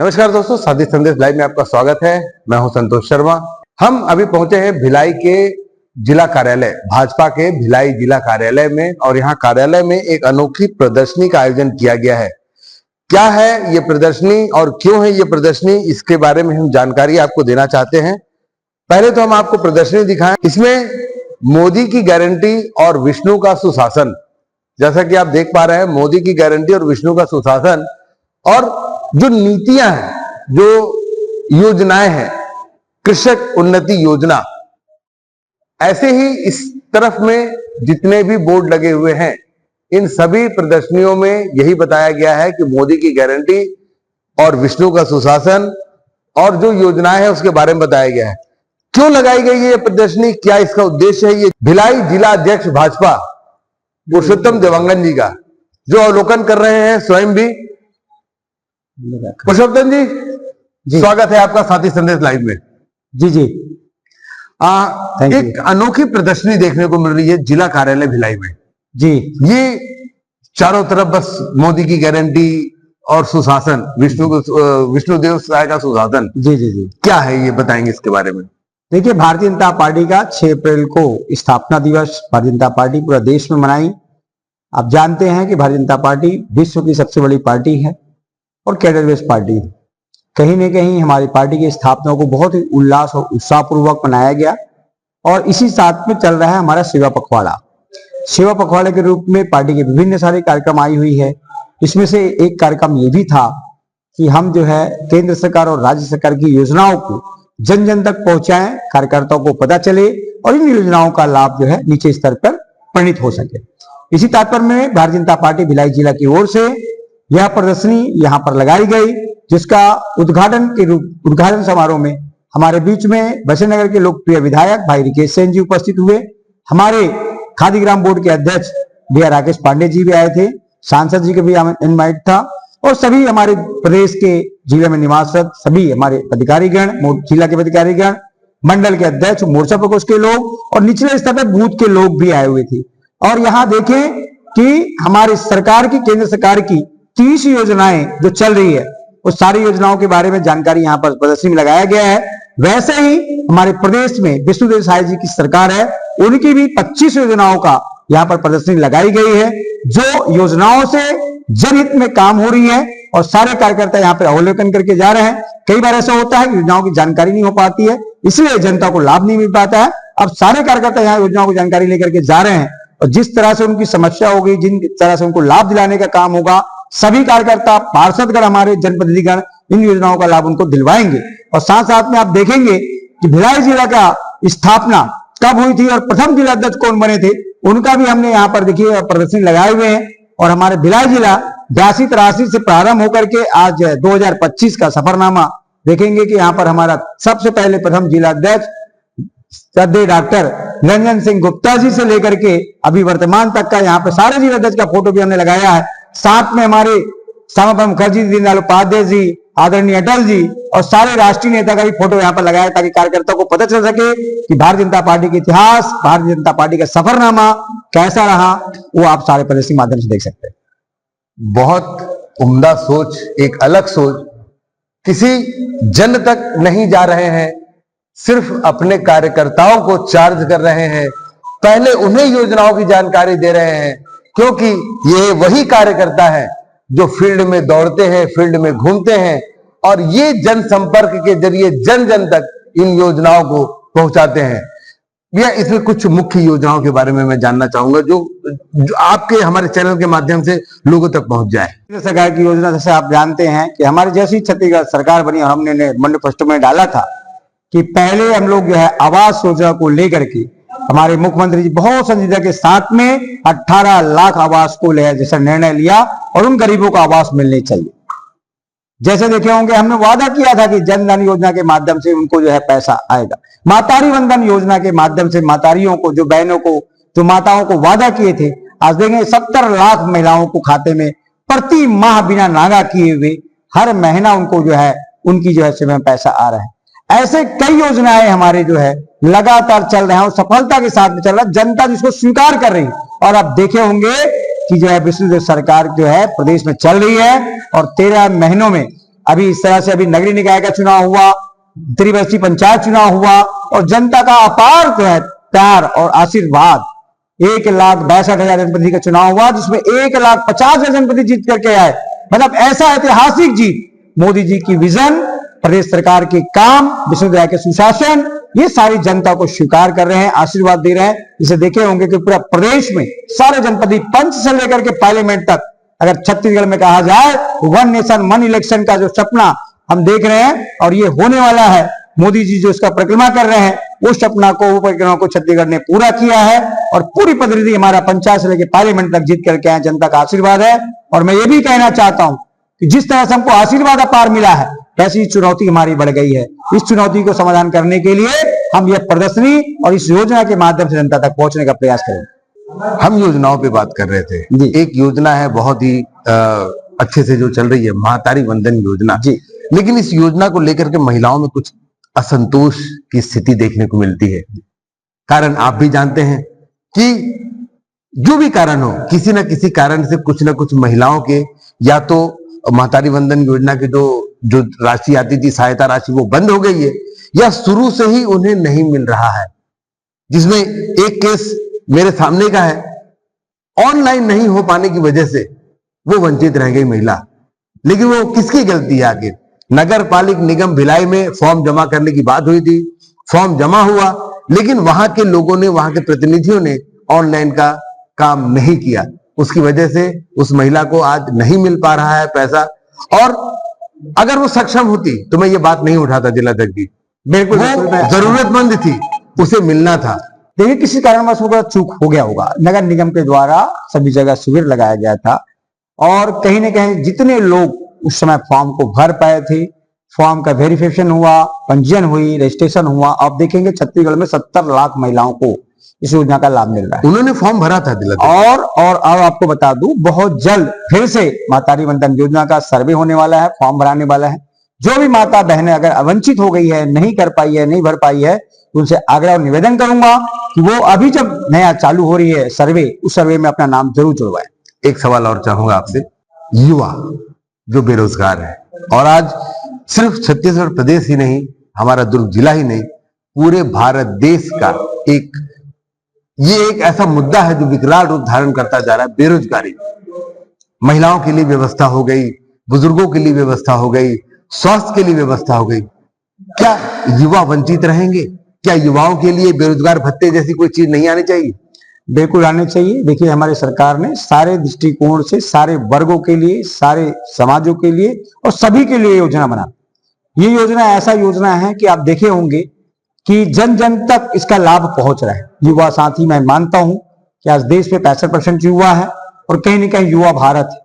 नमस्कार दोस्तों, साथी संदेश लाइव में आपका स्वागत है। मैं हूं संतोष शर्मा। हम अभी पहुंचे हैं भिलाई के जिला कार्यालय, भाजपा के भिलाई जिला कार्यालय में, और यहाँ कार्यालय में एक अनोखी प्रदर्शनी का आयोजन किया गया है। क्या है ये प्रदर्शनी और क्यों है ये प्रदर्शनी, इसके बारे में हम जानकारी आपको देना चाहते हैं। पहले तो हम आपको प्रदर्शनी दिखाएं। इसमें मोदी की गारंटी और विष्णु का सुशासन, जैसा कि आप देख पा रहे हैं, मोदी की गारंटी और विष्णु का सुशासन, और जो नीतियां हैं, जो योजनाएं हैं, कृषक उन्नति योजना, ऐसे ही इस तरफ में जितने भी बोर्ड लगे हुए हैं, इन सभी प्रदर्शनियों में यही बताया गया है कि मोदी की गारंटी और विष्णु का सुशासन और जो योजनाएं हैं उसके बारे में बताया गया है। क्यों लगाई गई ये प्रदर्शनी, क्या इसका उद्देश्य है, ये भिलाई जिला अध्यक्ष भाजपा पुरुषोत्तम देवांगन जी का जो अवलोकन कर रहे हैं स्वयं भी। पुरुषोत्तम जी, स्वागत है आपका साथी संदेश लाइव में। जी एक अनोखी प्रदर्शनी देखने को मिल रही है जिला कार्यालय भिलाई में। जी, ये चारों तरफ बस मोदी की गारंटी और सुशासन, विष्णुदेव साय का सुशासन। जी, क्या है ये बताएंगे इसके बारे में। देखिए, भारतीय जनता पार्टी का 6 अप्रैल को स्थापना दिवस भारतीय जनता पार्टी पूरा देश में मनाई। आप जानते हैं कि भारतीय जनता पार्टी विश्व की सबसे बड़ी पार्टी है और कैडर बेस्ड पार्टी है। कहीं न कहीं हमारी पार्टी की स्थापना को बहुत ही उल्लास और उत्साहपूर्वक मनाया गया, और इसी साथ में चल रहा है हमारा सेवा पखवाड़ा। सेवा पखवाड़े के रूप में पार्टी के विभिन्न सारे कार्यक्रम आई हुई है। इसमें से एक कार्यक्रम ये भी था कि हम जो है केंद्र सरकार और राज्य सरकार की योजनाओं को जन जन तक पहुंचाएं, कार्यकर्ताओं को पता चले और इन योजनाओं का लाभ जो है नीचे स्तर पर परिणित हो सके। इसी तात्पर्य में भारतीय जनता पार्टी भिलाई जिला की ओर से यह प्रदर्शनी यहाँ पर लगाई गई, जिसका उद्घाटन समारोह में हमारे बीच में बसंत के लोकप्रिय विधायक भाई रिकेश सेन जी उपस्थित हुए। हमारे खादी ग्राम बोर्ड के अध्यक्ष भैया राकेश पांडे जी भी आए थे, सांसद जी का भी इनवाइट था, और सभी हमारे प्रदेश के जिले में निवासरत सभी हमारे अधिकारीगण, जिला के अधिकारीगण, मंडल के अध्यक्ष, मोर्चा प्रकोष्ठ के लोग और निचले स्तर पर बूथ के लोग भी आए हुए थे। और यहाँ देखें कि हमारी सरकार की, केंद्र सरकार की 30 योजनाएं जो चल रही है, उस सारी योजनाओं के बारे में जानकारी यहाँ पर प्रदर्शनी में लगाया गया है। वैसे ही हमारे प्रदेश में विष्णुदेव साय जी की सरकार है, उनकी भी 25 योजनाओं का यहाँ पर प्रदर्शनी लगाई गई है, जो योजनाओं से जनहित में काम हो रही है, और सारे कार्यकर्ता यहाँ पर अवलोकन करके जा रहे हैं। कई बार ऐसा होता है कि योजनाओं की जानकारी नहीं हो पाती है, इसलिए जनता को लाभ नहीं मिल पाता है। अब सारे कार्यकर्ता यहाँ योजनाओं की जानकारी लेकर के जा रहे हैं, और जिस तरह से उनकी समस्या होगी, जिन तरह से उनको लाभ दिलाने का काम होगा, सभी कार्यकर्ता, पार्षदगण, हमारे जनप्रतिनिधिगण इन योजनाओं का लाभ उनको दिलवाएंगे। और साथ साथ में आप देखेंगे कि भिलाई जिला का स्थापना कब हुई थी और प्रथम जिला अध्यक्ष कौन बने थे, उनका भी हमने यहाँ पर देखिए प्रदर्शनी लगाए हुए हैं। और हमारे भिलाई जिला 82-83 से प्रारंभ होकर के आज 2025 का सफरनामा देखेंगे कि यहाँ पर हमारा सबसे पहले प्रथम जिला अध्यक्ष श्रद्धेय डॉक्टर निरंजन सिंह गुप्ता जी से लेकर के अभी वर्तमान तक का यहाँ पे सारे जिला अध्यक्ष का फोटो भी हमने लगाया है। साथ में हमारे श्यामा मुखर्जी, दीनदयाल उपाध्याय जी, आदरणीय अटल जी और सारे राष्ट्रीय नेता का भी फोटो यहाँ पर लगाया, ताकि कार्यकर्ताओं को पता चल सके कि भारतीय जनता पार्टी के इतिहास, भारतीय जनता पार्टी का सफरनामा कैसा रहा, वो आप सारे प्रदर्शनी माध्यम से देख सकते हैं। बहुत उम्दा सोच, एक अलग सोच, किसी जन तक नहीं जा रहे हैं, सिर्फ अपने कार्यकर्ताओं को चार्ज कर रहे हैं, पहले उन्हें योजनाओं की जानकारी दे रहे हैं, क्योंकि ये वही कार्यकर्ता है जो फील्ड में दौड़ते हैं, फील्ड में घूमते हैं, और ये जनसंपर्क के जरिए जन जन तक इन योजनाओं को पहुंचाते हैं। भैया, इसमें कुछ मुख्य योजनाओं के बारे में मैं जानना चाहूंगा जो आपके हमारे चैनल के माध्यम से लोगों तक पहुंच जाए। सरकार की योजना, जैसे आप जानते हैं कि हमारी जैसी छत्तीसगढ़ सरकार बनी और हमने मैनिफेस्टो में डाला था कि पहले हम लोग जो है आवास योजना को लेकर के हमारे मुख्यमंत्री जी बहुत संजीदा के साथ में 18 लाख आवास को ले जैसा निर्णय लिया, और उन गरीबों को आवास मिलने चाहिए। जैसे देखे होंगे, हमने वादा किया था कि जन धन योजना के माध्यम से उनको जो है पैसा आएगा। मातारी वंदन योजना के माध्यम से मातारियों को, जो बहनों को, जो माताओं को वादा किए थे, आज देखेंगे 70 लाख महिलाओं को खाते में प्रति माह बिना नागा किए हुए हर महीना उनको जो है उनकी जो है समय पैसा आ रहा है। ऐसे कई योजनाएं हमारे जो है लगातार चल रहे हैं और सफलता के साथ में चल रहा है, जनता जिसको स्वीकार कर रही है। और आप देखे होंगे कि जो है विष्णुदेव सरकार जो है प्रदेश में चल रही है, और 13 महीनों में अभी इस तरह से अभी नगरीय निकाय का चुनाव हुआ, त्रिवर्षीय पंचायत चुनाव हुआ और जनता का अपार प्यार और आशीर्वाद 1,62,000 जनप्रतिनिधि का चुनाव हुआ, जिसमें 1,50,000 जनप्रतिनिधि जीत करके आए। मतलब ऐसा ऐतिहासिक जीत। मोदी जी की विजन, प्रदेश सरकार के काम, विश्वविद्यालय के सुशासन, ये सारी जनता को स्वीकार कर रहे हैं, आशीर्वाद दे रहे हैं। इसे देखे होंगे कि पूरा प्रदेश में सारे जनपद पंच से लेकर के पार्लियामेंट तक, अगर छत्तीसगढ़ में कहा जाए वन नेशन वन इलेक्शन का जो सपना हम देख रहे हैं और ये होने वाला है, मोदी जी जो इसका परिक्रमा कर रहे हैं, उस सपना को, वो परिक्रमा को छत्तीसगढ़ ने पूरा किया है और पूरी प्रतिनिधि हमारा पंचायत से लेकर पार्लियामेंट तक जीत करके आए। जनता का आशीर्वाद है। और मैं ये भी कहना चाहता हूं कि जिस तरह से हमको आशीर्वाद अपार मिला है, ऐसी चुनौती हमारी बढ़ गई है। इस चुनौती को समाधान करने के लिए हम यह प्रदर्शनी और इस योजना के माध्यम से जनता तक पहुंचने का प्रयास करेंगे। हम योजनाओं पे बात कर रहे थे। एक योजना है बहुत ही अच्छे से जो चल रही है, महातारी वंदन योजना जी। लेकिन इस योजना को लेकर के महिलाओं में कुछ असंतोष की स्थिति देखने को मिलती है। कारण आप भी जानते हैं कि जो भी कारण हो, किसी न किसी कारण से कुछ न कुछ महिलाओं के, या तो महातारी वंदन योजना की जो राशि आती थी, सहायता राशि, वो बंद हो गई है, या शुरू से ही उन्हें नहीं मिल रहा है। जिसमें एक केस मेरे सामने का है, ऑनलाइन नहीं हो पाने की वजह से वो वंचित रह गई महिला। लेकिन वो किसकी गलती है आखिर? नगर पालिक निगम भिलाई में फॉर्म जमा करने की बात हुई थी, फॉर्म जमा हुआ, लेकिन वहां के लोगों ने, वहां के प्रतिनिधियों ने ऑनलाइन का काम नहीं किया। उसकी वजह से उस महिला को आज नहीं मिल पा रहा है पैसा। और अगर वो सक्षम होती तो मैं ये बात नहीं उठाता जिलाध्यक्ष जी। बिल्कुल जरूरतमंद थी, उसे मिलना था। देखिए, किसी कारणवश वो चूक हो गया होगा। नगर निगम के द्वारा सभी जगह शिविर लगाया गया था और कहीं ना कहीं जितने लोग उस समय फॉर्म को भर पाए थे, फॉर्म का वेरिफिकेशन हुआ, पंजीयन हुई, रजिस्ट्रेशन हुआ। आप देखेंगे छत्तीसगढ़ में 70 लाख महिलाओं को इस योजना का लाभ मिल रहा है। उन्होंने फॉर्म भरा था और आपको बता दूं, बहुत जल्द फिर से महातारी वंदन योजना का सर्वे होने वाला है, फॉर्म भराने वाला है। जो भी माता बहनें अगर अवंचित हो गई है, नहीं कर पाई है, नहीं भर पाई है, तो उनसे आग्रह और निवेदन करूंगा कि वो अभी जब नया चालू हो रही है सर्वे, उस सर्वे में अपना नाम जरूर जुड़वाएं। एक सवाल और चाहूंगा आपसे। युवा जो बेरोजगार है, और आज सिर्फ छत्तीसगढ़ प्रदेश ही नहीं, हमारा दुर्ग जिला ही नहीं, पूरे भारत देश का ये एक ऐसा मुद्दा है जो विकराल रूप धारण करता जा रहा है, बेरोजगारी। महिलाओं के लिए व्यवस्था हो गई, बुजुर्गों के लिए व्यवस्था हो गई, स्वास्थ्य के लिए व्यवस्था हो गई। क्या युवा वंचित रहेंगे? क्या युवाओं के लिए बेरोजगार भत्ते जैसी कोई चीज नहीं आनी चाहिए? बिल्कुल आने चाहिए। देखिए, हमारी सरकार ने सारे दृष्टिकोण से, सारे वर्गों के लिए, सारे समाजों के लिए और सभी के लिए योजना बना। ये योजना ऐसा योजना है कि आप देखे होंगे कि जन जन तक इसका लाभ पहुंच रहा है। युवा साथी, मैं मानता हूं कि आज देश में 65% युवा है और कहीं ना कहीं युवा भारत है।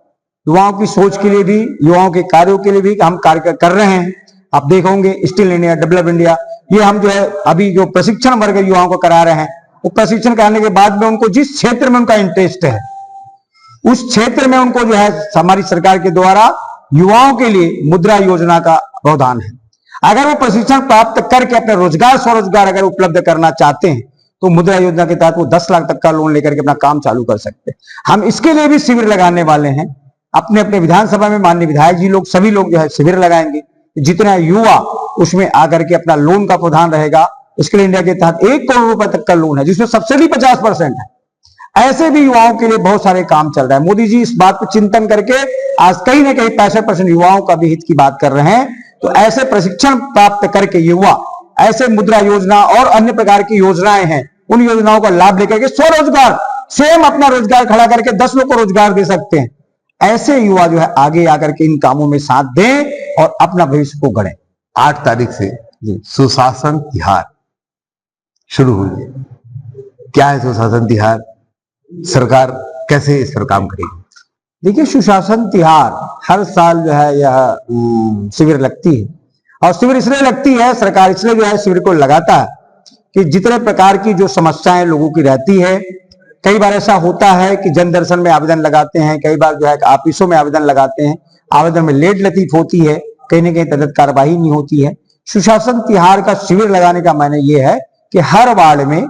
युवाओं की सोच के लिए भी, युवाओं के कार्यों के लिए भी हम कार्य कर रहे हैं। आप देखोगे स्किल इंडिया, डेवलप इंडिया, ये हम जो है अभी जो प्रशिक्षण वर्ग युवाओं को करा रहे हैं, वो प्रशिक्षण कराने के बाद में उनको जिस क्षेत्र में उनका इंटरेस्ट है, उस क्षेत्र में उनको जो है हमारी सरकार के द्वारा युवाओं के लिए मुद्रा योजना का प्रावधान है। अगर वो प्रशिक्षण प्राप्त करके अपने रोजगार, स्वरोजगार अगर उपलब्ध करना चाहते हैं, तो मुद्रा योजना के तहत वो 10 लाख तक का लोन लेकर के अपना काम चालू कर सकते हैं। हम इसके लिए भी शिविर लगाने वाले हैं। अपने अपने विधानसभा में माननीय विधायक जी लोग, सभी लोग जो है शिविर लगाएंगे। जितना युवा उसमें आकर के अपना लोन का प्रावधान रहेगा। स्किल इंडिया के तहत 1 करोड़ रुपए तक का लोन है, जिसमें सब्सिडी 50% है। ऐसे भी युवाओं के लिए बहुत सारे काम चल रहा है। मोदी जी इस बात पर चिंतन करके आज कहीं ना कहीं 65% युवाओं का भी हित की बात कर रहे हैं। तो ऐसे प्रशिक्षण प्राप्त करके युवा ऐसे मुद्रा योजना और अन्य प्रकार की योजनाएं हैं, उन योजनाओं का लाभ लेकर के स्वरोजगार, स्वयं अपना रोजगार खड़ा करके 10 लोग को रोजगार दे सकते हैं। ऐसे युवा जो है आगे आकर के इन कामों में साथ दें और अपना भविष्य को गढ़ें। 8 तारीख से सुशासन तिहार शुरू हुई है। क्या है सुशासन तिहार? सरकार कैसे इस पर काम करेगी? देखिए, सुशासन तिहार हर साल जो है यह शिविर लगती है, और शिविर इसलिए लगती है, सरकार इसलिए जो है शिविर को लगाता है कि जितने प्रकार की जो समस्याएं लोगों की रहती है, कई बार ऐसा होता है कि जन दर्शन में आवेदन लगाते हैं, कई बार जो है ऑफिसों में आवेदन लगाते हैं, आवेदन में लेट लतीफ होती है, कहीं ना कहीं तदत कार्रवाई नहीं होती है। सुशासन तिहार का शिविर लगाने का मायने ये है कि हर वार्ड में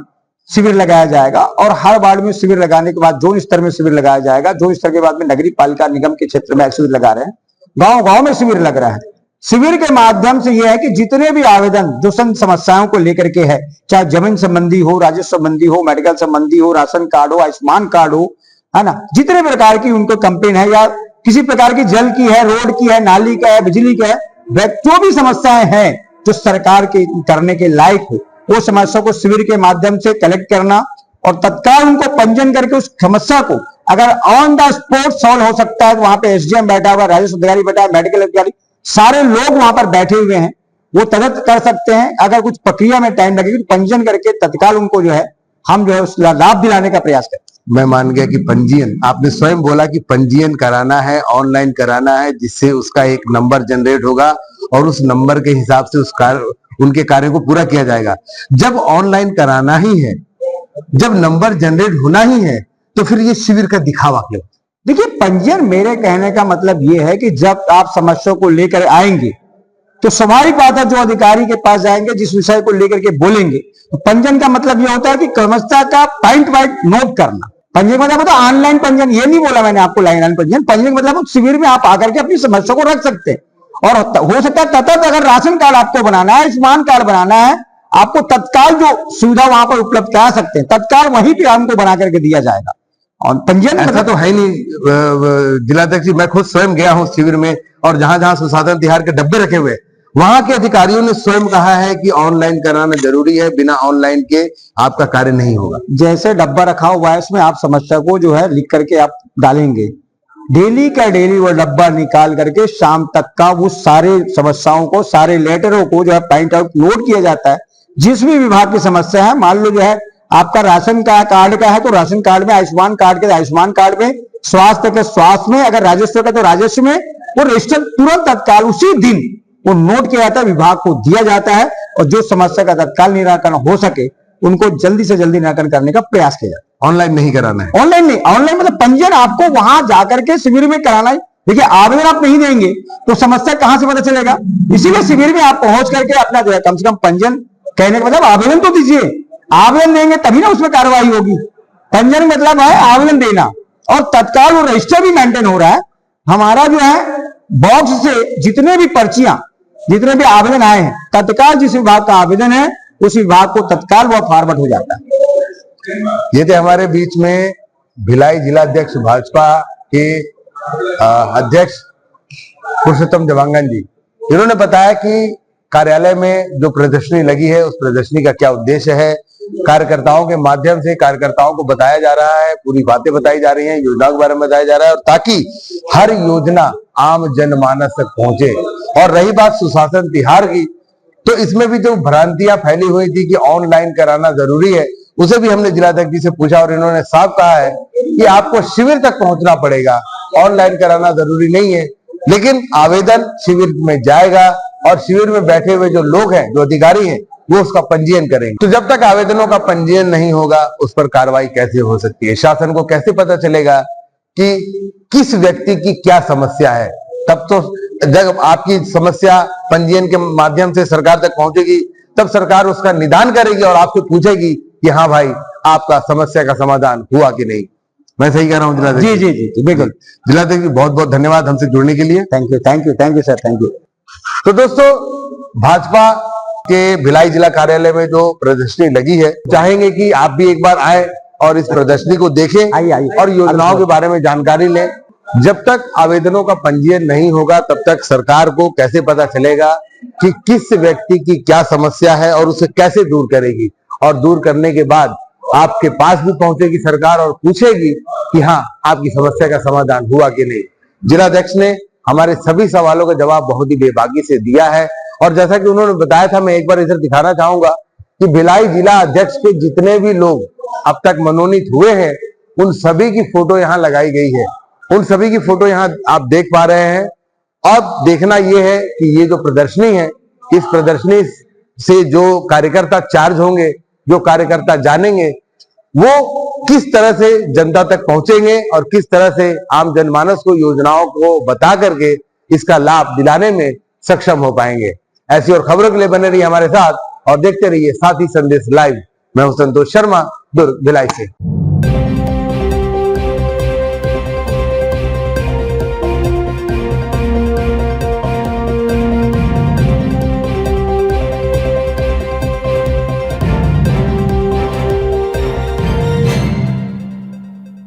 शिविर लगाया जाएगा, और हर वार्ड में शिविर लगाने के बाद जोन स्तर में शिविर लगाया जाएगा। जोन स्तर के बाद में नगरीय पालिका निगम के क्षेत्र में शिविर लगा रहे हैं, गांव गांव में शिविर लग रहा है। शिविर के माध्यम से यह है कि जितने भी आवेदन जो समस्याओं को लेकर के है, चाहे जमीन संबंधी हो, राजस्व संबंधी हो, मेडिकल संबंधी हो, राशन कार्ड हो, आयुष्मान कार्ड हो, है ना, जितने प्रकार की उनको कंप्लेन है या किसी प्रकार की जल की है, रोड की है, नाली का है, बिजली का है, जो भी समस्याएं हैं जो सरकार के करने के लायक हो, वो समस्या को शिविर के माध्यम से कलेक्ट करना और तत्काल उनको पंजीयन करके उस समस्या को अगर ऑन द स्पॉट सॉल्व हो सकता है तो वहां पे एसडीएम बैठा हुआ, राजस्व अधिकारी बैठा है, मेडिकल अधिकारी, सारे लोग वहां पर बैठे हुए हैं, वो तदत कर सकते हैं। अगर कुछ प्रक्रिया में टाइम लगेगी तो पंजीयन करके तत्काल उनको जो है हम जो है उस लाभ दिलाने का प्रयास करते हैं। मैं मान गया कि पंजीयन, आपने स्वयं बोला कि पंजीयन कराना है, ऑनलाइन कराना है, जिससे उसका एक नंबर जनरेट होगा और उस नंबर के हिसाब से उनके कार्य को पूरा किया जाएगा। जब ऑनलाइन कराना ही है, जब नंबर जनरेट होना ही है, तो फिर ये शिविर का दिखावा क्यों? देखिए, पंजीयन मेरे कहने का मतलब ये है कि जब आप समस्या को लेकर आएंगे तो स्वाभाविक बात है जो अधिकारी के पास जाएंगे, जिस विषय को लेकर के बोलेंगे, तो पंजीयन का मतलब ये होता है कि समस्या का पॉइंट वाइज नोट करना। पंजीयन मतलब होता है ऑनलाइन पंजीयन, ये नहीं बोला मैंने आपको लाइन पंजीयन। पंजीयन मतलब शिविर में आप आकर के अपनी समस्या को रख सकते हैं और हो सकता है तत्त अगर राशन कार्ड आपको बनाना है, आयुष्मान कार्ड बनाना है, आपको तत्काल जो सुविधा वहां पर उपलब्ध करा सकते हैं, तत्काल वहीं पे हमको बना करके दिया जाएगा। और पंजीयन ऐसा तो है नहीं जिलाध्यक्ष जी, मैं खुद स्वयं गया हूं शिविर में और जहां जहां सुशासन तिहार के डब्बे रखे हुए, वहां के अधिकारियों ने स्वयं कहा है कि ऑनलाइन कराना जरूरी है, बिना ऑनलाइन के आपका कार्य नहीं होगा। जैसे डब्बा रखा हुआ है उसमें आप समस्या को जो है लिख करके आप डालेंगे, डेली का डेली वो डब्बा निकाल करके शाम तक का वो सारे समस्याओं को, सारे लेटरों को जो है पॉइंट आउट नोट किया जाता है। जिस भी विभाग की समस्या है, मान लो जो है आपका राशन कार्ड का है तो राशन कार्ड में, आयुष्मान कार्ड के आयुष्मान कार्ड में, स्वास्थ्य के स्वास्थ्य में, अगर राजस्व का तो राजस्व में, वो रजिस्टर तुरंत तत्काल उसी दिन वो नोट किया जाता है, विभाग को दिया जाता है और जो समस्या का तत्काल निराकरण हो सके उनको जल्दी से जल्दी निराकरण करने का प्रयास किया जाता है। ऑनलाइन नहीं कराना है। ऑनलाइन नहीं, ऑनलाइन मतलब पंजीयन आपको वहां जाकर के शिविर में कराना है। देखिए, आवेदन आप नहीं देंगे तो समस्या कहां से पता चलेगा? इसीलिए शिविर में आप पहुंच करके अपना जो है कम से कम पंजीयन, कहने का मतलब आवेदन तो दीजिए, आवेदन देंगे तभी ना उसमें कार्रवाई होगी। पंजीयन मतलब है आवेदन देना और तत्काल वो रजिस्टर भी मेंटेन हो रहा है। हमारा जो है बॉक्स से जितने भी पर्चियां, जितने भी आवेदन आए हैं, तत्काल जिस विभाग का आवेदन है उस विभाग को तत्काल वह फॉरवर्ड हो जाता है। ये थे हमारे बीच में भिलाई जिलाध्यक्ष भाजपा के अध्यक्ष पुरुषोत्तम देवांगन जी। इन्होंने बताया कि कार्यालय में जो प्रदर्शनी लगी है उस प्रदर्शनी का क्या उद्देश्य है, कार्यकर्ताओं के माध्यम से कार्यकर्ताओं को बताया जा रहा है, पूरी बातें बताई जा रही हैं, योजनाओं के बारे में बताया जा रहा है, और ताकि हर योजना आम जनमानस तक पहुंचे। और रही बात सुशासन तिहार की, तो इसमें भी जो भ्रांतियां फैली हुई थी कि ऑनलाइन कराना जरूरी है, उसे भी हमने जिलाध्यक्ष जी से पूछा और इन्होंने साफ कहा है कि आपको शिविर तक पहुंचना पड़ेगा, ऑनलाइन कराना जरूरी नहीं है। लेकिन आवेदन शिविर में जाएगा और शिविर में बैठे हुए जो लोग हैं, जो अधिकारी हैं, वो उसका पंजीयन करेंगे। तो जब तक आवेदनों का पंजीयन नहीं होगा उस पर कार्रवाई कैसे हो सकती है? शासन को कैसे पता चलेगा कि किस व्यक्ति की क्या समस्या है? तब तो जब आपकी समस्या पंजीयन के माध्यम से सरकार तक पहुंचेगी, तब सरकार उसका निदान करेगी और आपसे पूछेगी कि हाँ भाई, आपका समस्या का समाधान हुआ कि नहीं। मैं सही कह रहा हूँ जिलाध्यक्ष? जी जी जी बिल्कुल। जिलाध्यक्ष जी, बहुत बहुत धन्यवाद हमसे जुड़ने के लिए। Thank you, thank you, thank you sir, thank you. तो दोस्तों, भाजपा के भिलाई जिला कार्यालय में जो प्रदर्शनी लगी है, चाहेंगे कि आप भी एक बार आए और इस प्रदर्शनी को देखें और योजनाओं के बारे में जानकारी लें। जब तक आवेदनों का पंजीयन नहीं होगा तब तक सरकार को कैसे पता चलेगा कि किस व्यक्ति की क्या समस्या है और उसे कैसे दूर करेगी, और दूर करने के बाद आपके पास भी पहुंचेगी सरकार और पूछेगी कि हाँ, आपकी समस्या का समाधान हुआ कि नहीं। जिलाध्यक्ष ने हमारे सभी सवालों का जवाब बहुत ही बेबाकी से दिया है और जैसा कि उन्होंने बताया था, मैं एक बार इधर दिखाना चाहूंगा कि भिलाई जिला अध्यक्ष के जितने भी लोग अब तक मनोनीत हुए हैं, उन सभी की फोटो यहाँ लगाई गई है। उन सभी की फोटो यहाँ आप देख पा रहे हैं। अब देखना यह है कि ये जो प्रदर्शनी है, इस प्रदर्शनी से जो कार्यकर्ता चार्ज होंगे, जो कार्यकर्ता जानेंगे, वो किस तरह से जनता तक पहुंचेंगे और किस तरह से आम जनमानस को योजनाओं को बता करके इसका लाभ दिलाने में सक्षम हो पाएंगे। ऐसी और खबरों के लिए बने रहिए हमारे साथ और देखते रहिए साथी संदेश लाइव। मैं हूं संतोष शर्मा, दुर्ग भिलाई से।